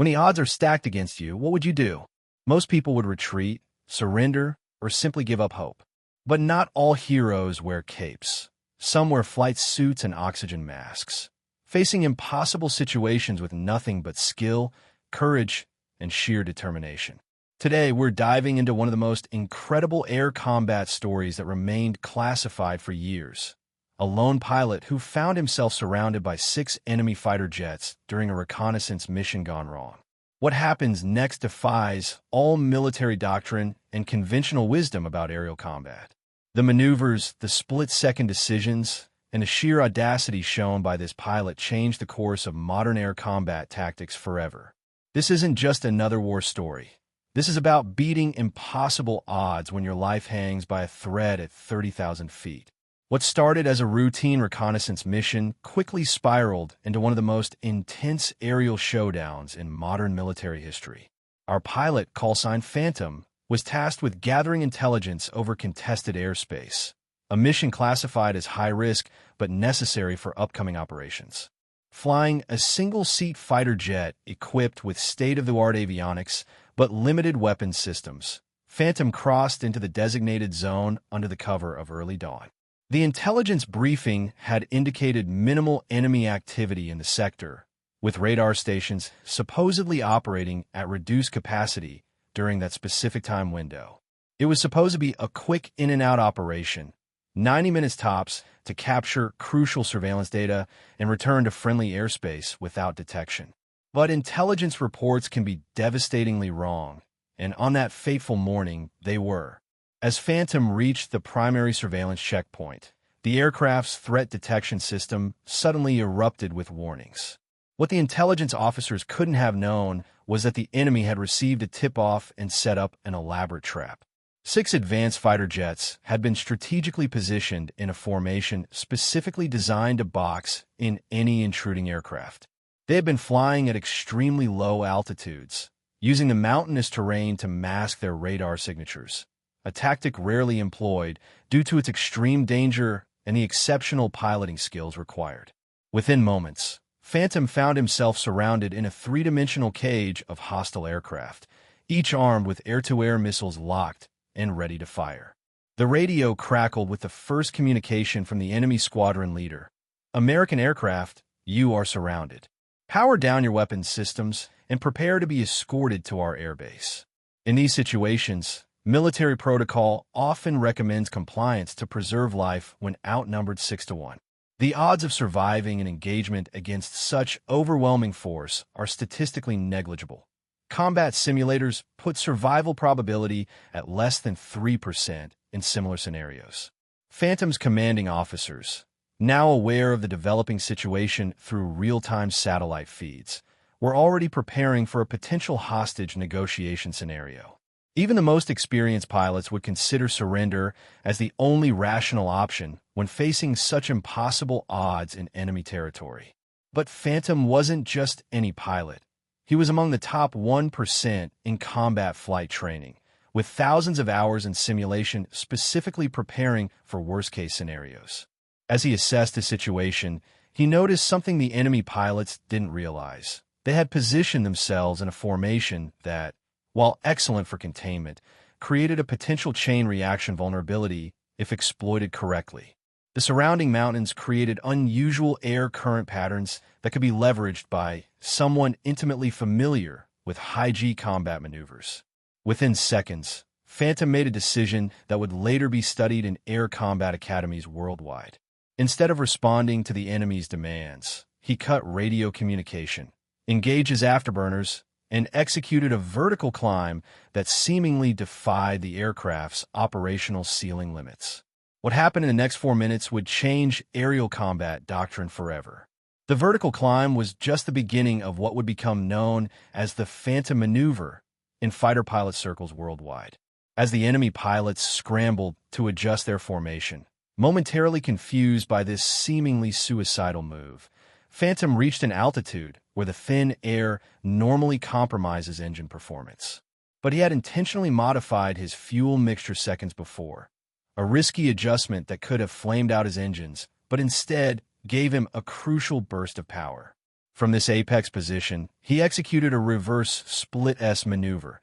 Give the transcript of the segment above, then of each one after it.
When the odds are stacked against you, what would you do? Most people would retreat, surrender, or simply give up hope. But not all heroes wear capes. Some wear flight suits and oxygen masks, facing impossible situations with nothing but skill, courage, and sheer determination. Today, we're diving into one of the most incredible air combat stories that remained classified for years. A lone pilot who found himself surrounded by 6 enemy fighter jets during a reconnaissance mission gone wrong. What happens next defies all military doctrine and conventional wisdom about aerial combat. The maneuvers, the split-second decisions, and the sheer audacity shown by this pilot changed the course of modern air combat tactics forever. This isn't just another war story. This is about beating impossible odds when your life hangs by a thread at 30,000 feet. What started as a routine reconnaissance mission quickly spiraled into one of the most intense aerial showdowns in modern military history. Our pilot, callsign Phantom, was tasked with gathering intelligence over contested airspace, a mission classified as high risk but necessary for upcoming operations. Flying a single-seat fighter jet equipped with state-of-the-art avionics but limited weapons systems, Phantom crossed into the designated zone under the cover of early dawn. The intelligence briefing had indicated minimal enemy activity in the sector, with radar stations supposedly operating at reduced capacity during that specific time window. It was supposed to be a quick in-and-out operation, 90 minutes tops, to capture crucial surveillance data and return to friendly airspace without detection. But intelligence reports can be devastatingly wrong, and on that fateful morning, they were. As Phantom reached the primary surveillance checkpoint, the aircraft's threat detection system suddenly erupted with warnings. What the intelligence officers couldn't have known was that the enemy had received a tip-off and set up an elaborate trap. 6 advanced fighter jets had been strategically positioned in a formation specifically designed to box in any intruding aircraft. They had been flying at extremely low altitudes, using the mountainous terrain to mask their radar signatures, a tactic rarely employed due to its extreme danger and the exceptional piloting skills required. Within moments, Phantom found himself surrounded in a 3-dimensional cage of hostile aircraft, each armed with air-to-air missiles locked and ready to fire. The radio crackled with the first communication from the enemy squadron leader. "American aircraft, you are surrounded. Power down your weapons systems and prepare to be escorted to our airbase." In these situations, military protocol often recommends compliance to preserve life when outnumbered 6-1. The odds of surviving an engagement against such overwhelming force are statistically negligible. Combat simulators put survival probability at less than 3% in similar scenarios. Phantom's commanding officers, now aware of the developing situation through real-time satellite feeds, were already preparing for a potential hostage negotiation scenario. Even the most experienced pilots would consider surrender as the only rational option when facing such impossible odds in enemy territory. But Phantom wasn't just any pilot. He was among the top 1% in combat flight training, with thousands of hours in simulation specifically preparing for worst-case scenarios. As he assessed the situation, he noticed something the enemy pilots didn't realize. They had positioned themselves in a formation that, while excellent for containment, created a potential chain reaction vulnerability if exploited correctly. The surrounding mountains created unusual air current patterns that could be leveraged by someone intimately familiar with high-G combat maneuvers. Within seconds, Phantom made a decision that would later be studied in air combat academies worldwide. Instead of responding to the enemy's demands, he cut radio communication, engaged his afterburners, and executed a vertical climb that seemingly defied the aircraft's operational ceiling limits. What happened in the next 4 minutes would change aerial combat doctrine forever. The vertical climb was just the beginning of what would become known as the Phantom Maneuver in fighter pilot circles worldwide. As the enemy pilots scrambled to adjust their formation, momentarily confused by this seemingly suicidal move, Phantom reached an altitude where the thin air normally compromises engine performance. But he had intentionally modified his fuel mixture seconds before, a risky adjustment that could have flamed out his engines, but instead gave him a crucial burst of power. From this apex position, he executed a reverse split-S maneuver,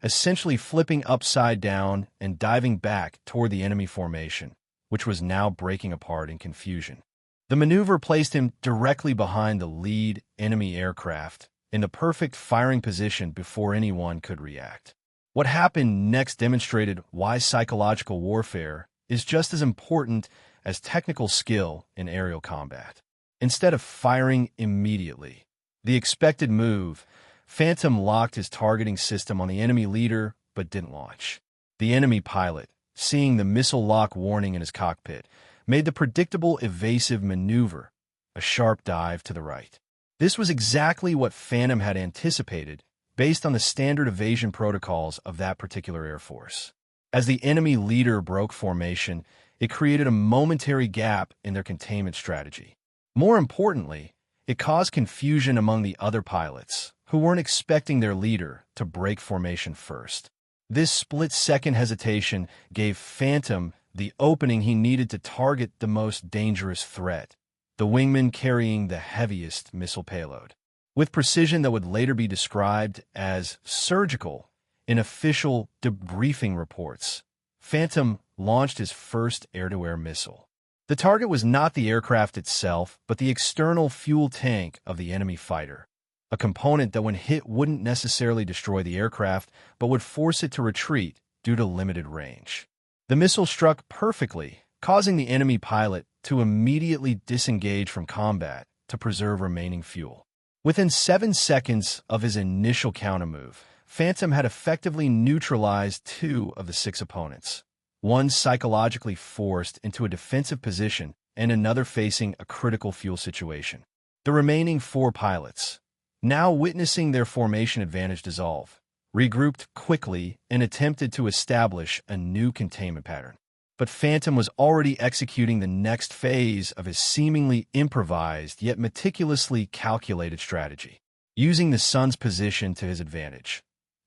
essentially flipping upside down and diving back toward the enemy formation, which was now breaking apart in confusion. The maneuver placed him directly behind the lead enemy aircraft, in the perfect firing position before anyone could react. What happened next demonstrated why psychological warfare is just as important as technical skill in aerial combat. Instead of firing immediately, the expected move, Phantom locked his targeting system on the enemy leader but didn't launch. The enemy pilot, seeing the missile lock warning in his cockpit, made the predictable evasive maneuver, a sharp dive to the right. This was exactly what Phantom had anticipated based on the standard evasion protocols of that particular Air Force. As the enemy leader broke formation, it created a momentary gap in their containment strategy. More importantly, it caused confusion among the other pilots, who weren't expecting their leader to break formation first. This split-second hesitation gave Phantom the opening he needed to target the most dangerous threat, the wingman carrying the heaviest missile payload. With precision that would later be described as surgical in official debriefing reports, Phantom launched his first air-to-air missile. The target was not the aircraft itself, but the external fuel tank of the enemy fighter, a component that when hit wouldn't necessarily destroy the aircraft, but would force it to retreat due to limited range. The missile struck perfectly, causing the enemy pilot to immediately disengage from combat to preserve remaining fuel. Within 7 seconds of his initial countermove, Phantom had effectively neutralized 2 of the 6 opponents, one psychologically forced into a defensive position and another facing a critical fuel situation. The remaining 4 pilots, now witnessing their formation advantage dissolve, regrouped quickly and attempted to establish a new containment pattern. But Phantom was already executing the next phase of his seemingly improvised yet meticulously calculated strategy, using the sun's position to his advantage.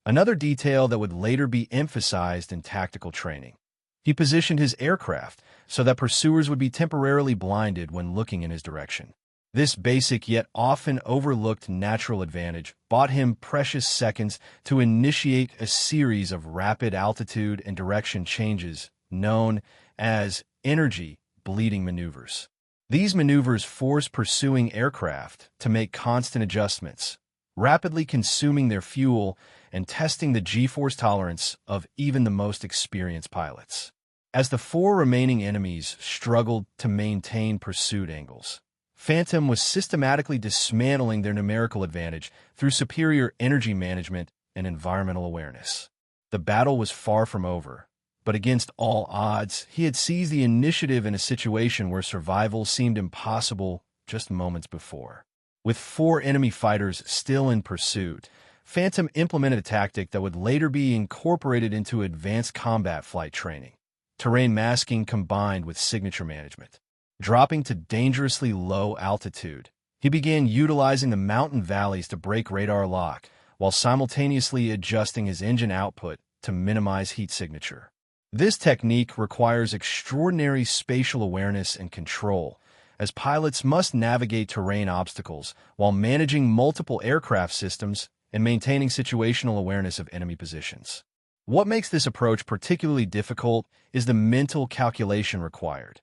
Another detail that would later be emphasized in tactical training. He positioned his aircraft so that pursuers would be temporarily blinded when looking in his direction. This basic yet often overlooked natural advantage bought him precious seconds to initiate a series of rapid altitude and direction changes known as energy bleeding maneuvers. These maneuvers force pursuing aircraft to make constant adjustments, rapidly consuming their fuel and testing the G-force tolerance of even the most experienced pilots. As the 4 remaining enemies struggled to maintain pursuit angles, Phantom was systematically dismantling their numerical advantage through superior energy management and environmental awareness. The battle was far from over, but against all odds, he had seized the initiative in a situation where survival seemed impossible just moments before. With 4 enemy fighters still in pursuit, Phantom implemented a tactic that would later be incorporated into advanced combat flight training: terrain masking combined with signature management. Dropping to dangerously low altitude, he began utilizing the mountain valleys to break radar lock, while simultaneously adjusting his engine output to minimize heat signature. This technique requires extraordinary spatial awareness and control, as pilots must navigate terrain obstacles while managing multiple aircraft systems and maintaining situational awareness of enemy positions. What makes this approach particularly difficult is the mental calculation required,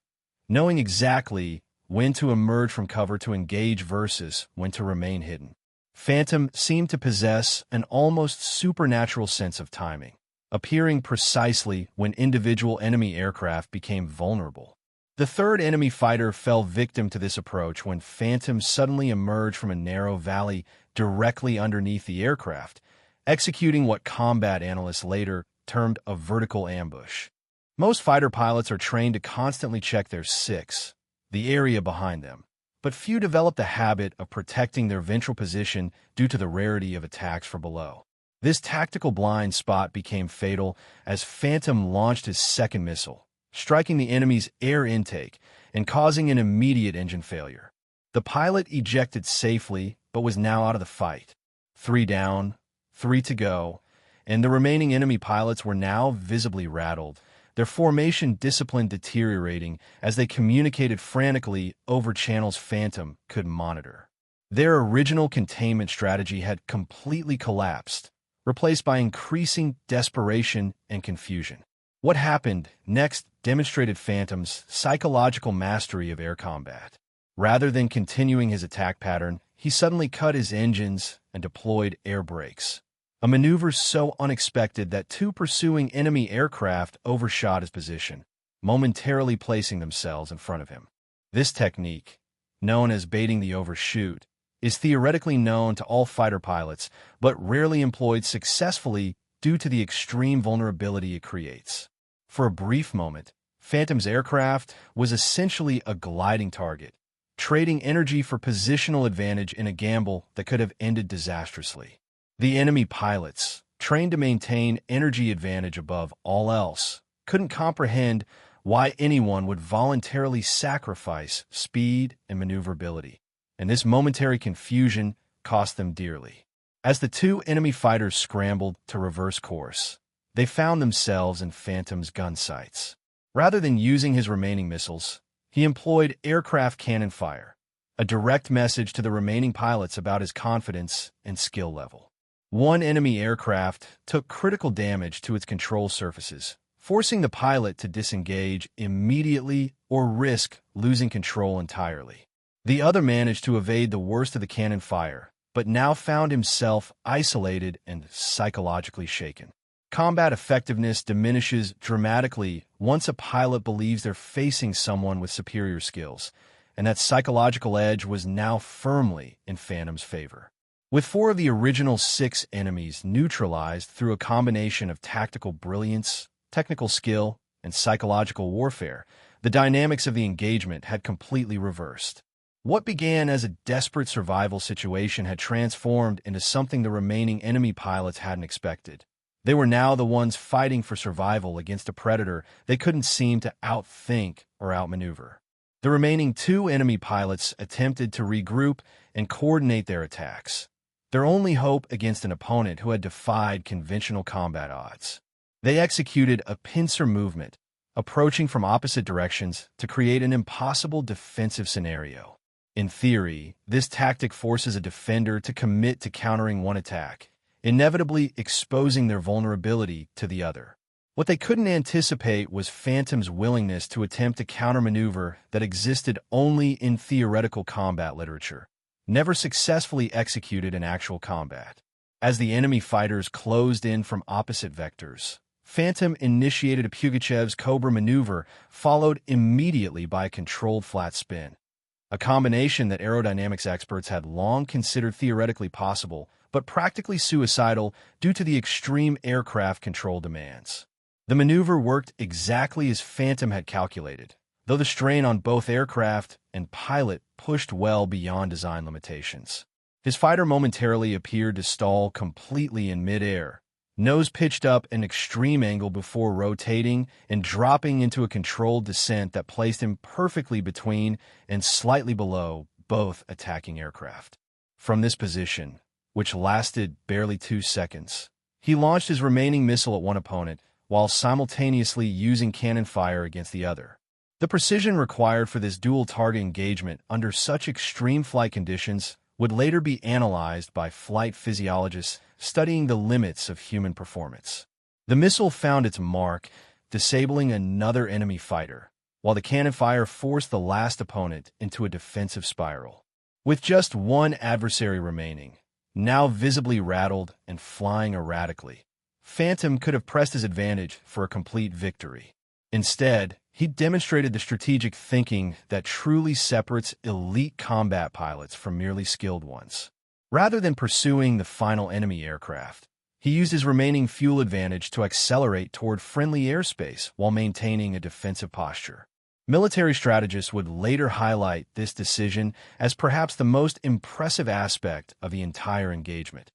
knowing exactly when to emerge from cover to engage versus when to remain hidden. Phantom seemed to possess an almost supernatural sense of timing, appearing precisely when individual enemy aircraft became vulnerable. The 3rd enemy fighter fell victim to this approach when Phantom suddenly emerged from a narrow valley directly underneath the aircraft, executing what combat analysts later termed a vertical ambush. Most fighter pilots are trained to constantly check their 6, the area behind them, but few develop the habit of protecting their ventral position due to the rarity of attacks from below. This tactical blind spot became fatal as Phantom launched his 2nd missile, striking the enemy's air intake and causing an immediate engine failure. The pilot ejected safely, but was now out of the fight. 3 down, 3 to go, and the remaining enemy pilots were now visibly rattled, their formation discipline deteriorating as they communicated frantically over channels Phantom could monitor. Their original containment strategy had completely collapsed, replaced by increasing desperation and confusion. What happened next demonstrated Phantom's psychological mastery of air combat. Rather than continuing his attack pattern, he suddenly cut his engines and deployed air brakes, a maneuver so unexpected that two pursuing enemy aircraft overshot his position, momentarily placing themselves in front of him. This technique, known as baiting the overshoot, is theoretically known to all fighter pilots, but rarely employed successfully due to the extreme vulnerability it creates. For a brief moment, Phantom's aircraft was essentially a gliding target, trading energy for positional advantage in a gamble that could have ended disastrously. The enemy pilots, trained to maintain energy advantage above all else, couldn't comprehend why anyone would voluntarily sacrifice speed and maneuverability, and this momentary confusion cost them dearly. As the two enemy fighters scrambled to reverse course, they found themselves in Phantom's gun sights. Rather than using his remaining missiles, he employed aircraft cannon fire, a direct message to the remaining pilots about his confidence and skill level. One enemy aircraft took critical damage to its control surfaces, forcing the pilot to disengage immediately or risk losing control entirely. The other managed to evade the worst of the cannon fire, but now found himself isolated and psychologically shaken. Combat effectiveness diminishes dramatically once a pilot believes they're facing someone with superior skills, and that psychological edge was now firmly in Phantom's favor. With 4 of the original 6 enemies neutralized through a combination of tactical brilliance, technical skill, and psychological warfare, the dynamics of the engagement had completely reversed. What began as a desperate survival situation had transformed into something the remaining enemy pilots hadn't expected. They were now the ones fighting for survival against a predator they couldn't seem to outthink or outmaneuver. The remaining 2 enemy pilots attempted to regroup and coordinate their attacks, their only hope against an opponent who had defied conventional combat odds. They executed a pincer movement, approaching from opposite directions to create an impossible defensive scenario. In theory, this tactic forces a defender to commit to countering one attack, inevitably exposing their vulnerability to the other. What they couldn't anticipate was Phantom's willingness to attempt a countermaneuver that existed only in theoretical combat literature, never successfully executed in actual combat. As the enemy fighters closed in from opposite vectors, Phantom initiated a Pugachev's Cobra maneuver, followed immediately by a controlled flat spin, a combination that aerodynamics experts had long considered theoretically possible, but practically suicidal due to the extreme aircraft control demands. The maneuver worked exactly as Phantom had calculated, though the strain on both aircraft and pilot pushed well beyond design limitations. His fighter momentarily appeared to stall completely in midair, nose pitched up an extreme angle before rotating and dropping into a controlled descent that placed him perfectly between and slightly below both attacking aircraft. From this position, which lasted barely 2 seconds, he launched his remaining missile at one opponent while simultaneously using cannon fire against the other. The precision required for this dual-target engagement under such extreme flight conditions would later be analyzed by flight physiologists studying the limits of human performance. The missile found its mark, disabling another enemy fighter, while the cannon fire forced the last opponent into a defensive spiral. With just one adversary remaining, now visibly rattled and flying erratically, Phantom could have pressed his advantage for a complete victory. Instead, he demonstrated the strategic thinking that truly separates elite combat pilots from merely skilled ones. Rather than pursuing the final enemy aircraft, he used his remaining fuel advantage to accelerate toward friendly airspace while maintaining a defensive posture. Military strategists would later highlight this decision as perhaps the most impressive aspect of the entire engagement,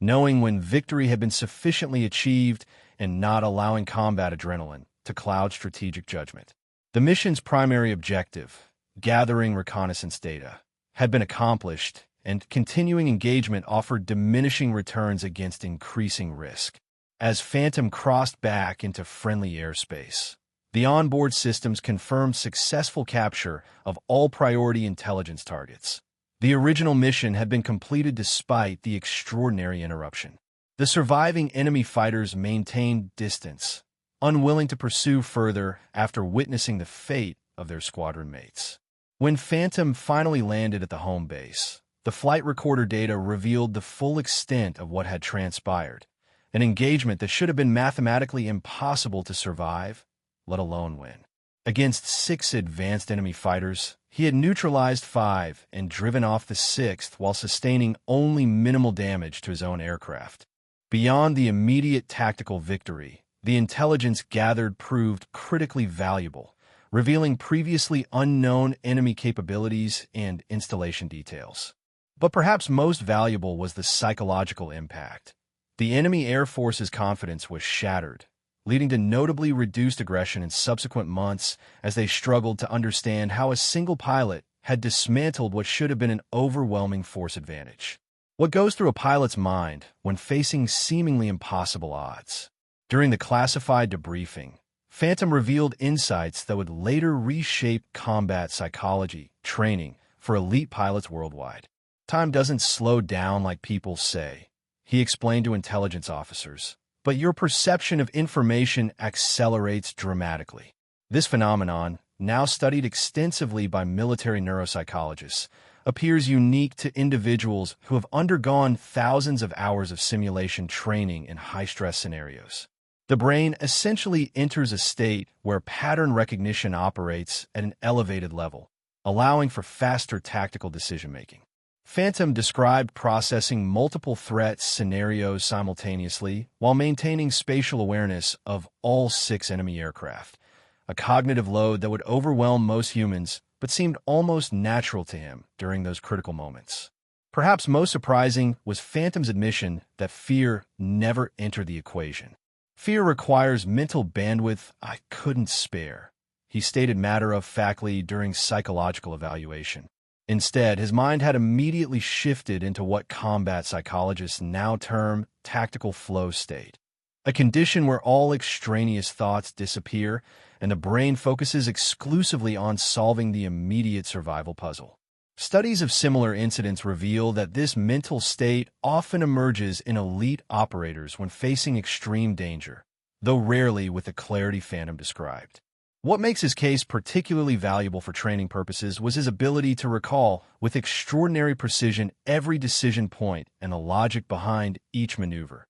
knowing when victory had been sufficiently achieved and not allowing combat adrenaline to cloud strategic judgment. The mission's primary objective, gathering reconnaissance data, had been accomplished, and continuing engagement offered diminishing returns against increasing risk. As Phantom crossed back into friendly airspace, the onboard systems confirmed successful capture of all priority intelligence targets. The original mission had been completed despite the extraordinary interruption. The surviving enemy fighters maintained distance, unwilling to pursue further after witnessing the fate of their squadron mates. When Phantom finally landed at the home base, the flight recorder data revealed the full extent of what had transpired, an engagement that should have been mathematically impossible to survive, let alone win. Against 6 advanced enemy fighters, he had neutralized 5 and driven off the 6th while sustaining only minimal damage to his own aircraft. Beyond the immediate tactical victory, the intelligence gathered proved critically valuable, revealing previously unknown enemy capabilities and installation details. But perhaps most valuable was the psychological impact. The enemy Air Force's confidence was shattered, leading to notably reduced aggression in subsequent months as they struggled to understand how a single pilot had dismantled what should have been an overwhelming force advantage. What goes through a pilot's mind when facing seemingly impossible odds? During the classified debriefing, Phantom revealed insights that would later reshape combat psychology training for elite pilots worldwide. Time doesn't slow down like people say, he explained to intelligence officers, but your perception of information accelerates dramatically. This phenomenon, now studied extensively by military neuropsychologists, appears unique to individuals who have undergone thousands of hours of simulation training in high-stress scenarios. The brain essentially enters a state where pattern recognition operates at an elevated level, allowing for faster tactical decision-making. Phantom described processing multiple threat scenarios simultaneously while maintaining spatial awareness of all 6 enemy aircraft, a cognitive load that would overwhelm most humans but seemed almost natural to him during those critical moments. Perhaps most surprising was Phantom's admission that fear never entered the equation. Fear requires mental bandwidth I couldn't spare, he stated matter-of-factly during psychological evaluation. Instead, his mind had immediately shifted into what combat psychologists now term tactical flow state, a condition where all extraneous thoughts disappear and the brain focuses exclusively on solving the immediate survival puzzle. Studies of similar incidents reveal that this mental state often emerges in elite operators when facing extreme danger, though rarely with the clarity Phantom described. What makes his case particularly valuable for training purposes was his ability to recall with extraordinary precision every decision point and the logic behind each maneuver,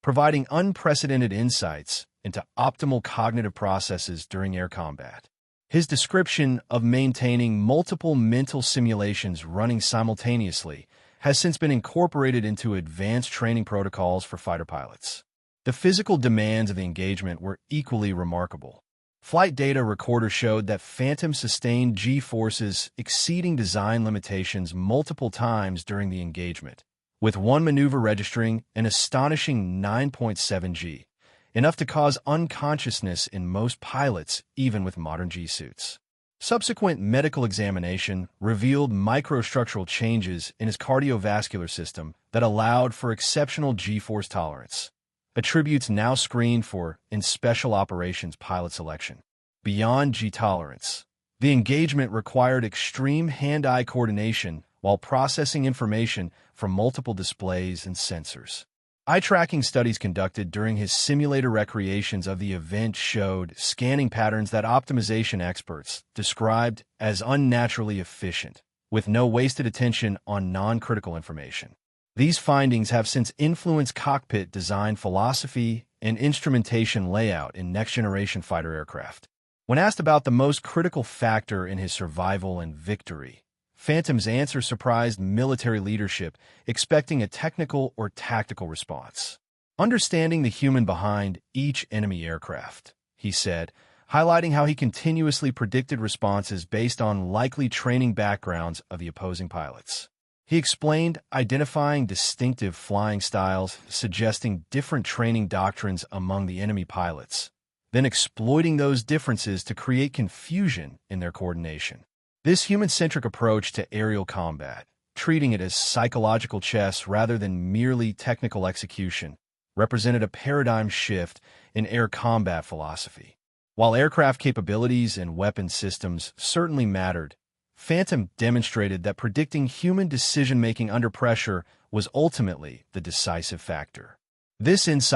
providing unprecedented insights into optimal cognitive processes during air combat. His description of maintaining multiple mental simulations running simultaneously has since been incorporated into advanced training protocols for fighter pilots. The physical demands of the engagement were equally remarkable. Flight data recorder showed that Phantom sustained G-forces exceeding design limitations multiple times during the engagement, with one maneuver registering an astonishing 9.7 G, enough to cause unconsciousness in most pilots, even with modern G-suits. Subsequent medical examination revealed microstructural changes in his cardiovascular system that allowed for exceptional G-force tolerance, attributes now screened for in special operations pilot selection. Beyond G-tolerance, the engagement required extreme hand-eye coordination while processing information from multiple displays and sensors. Eye-tracking studies conducted during his simulator recreations of the event showed scanning patterns that optimization experts described as unnaturally efficient, with no wasted attention on non-critical information. These findings have since influenced cockpit design philosophy and instrumentation layout in next-generation fighter aircraft. When asked about the most critical factor in his survival and victory, Phantom's answer surprised military leadership, expecting a technical or tactical response. Understanding the human behind each enemy aircraft, he said, highlighting how he continuously predicted responses based on likely training backgrounds of the opposing pilots. He explained identifying distinctive flying styles, suggesting different training doctrines among the enemy pilots, then exploiting those differences to create confusion in their coordination. This human-centric approach to aerial combat, treating it as psychological chess rather than merely technical execution, represented a paradigm shift in air combat philosophy. While aircraft capabilities and weapon systems certainly mattered, Phantom demonstrated that predicting human decision-making under pressure was ultimately the decisive factor. This insight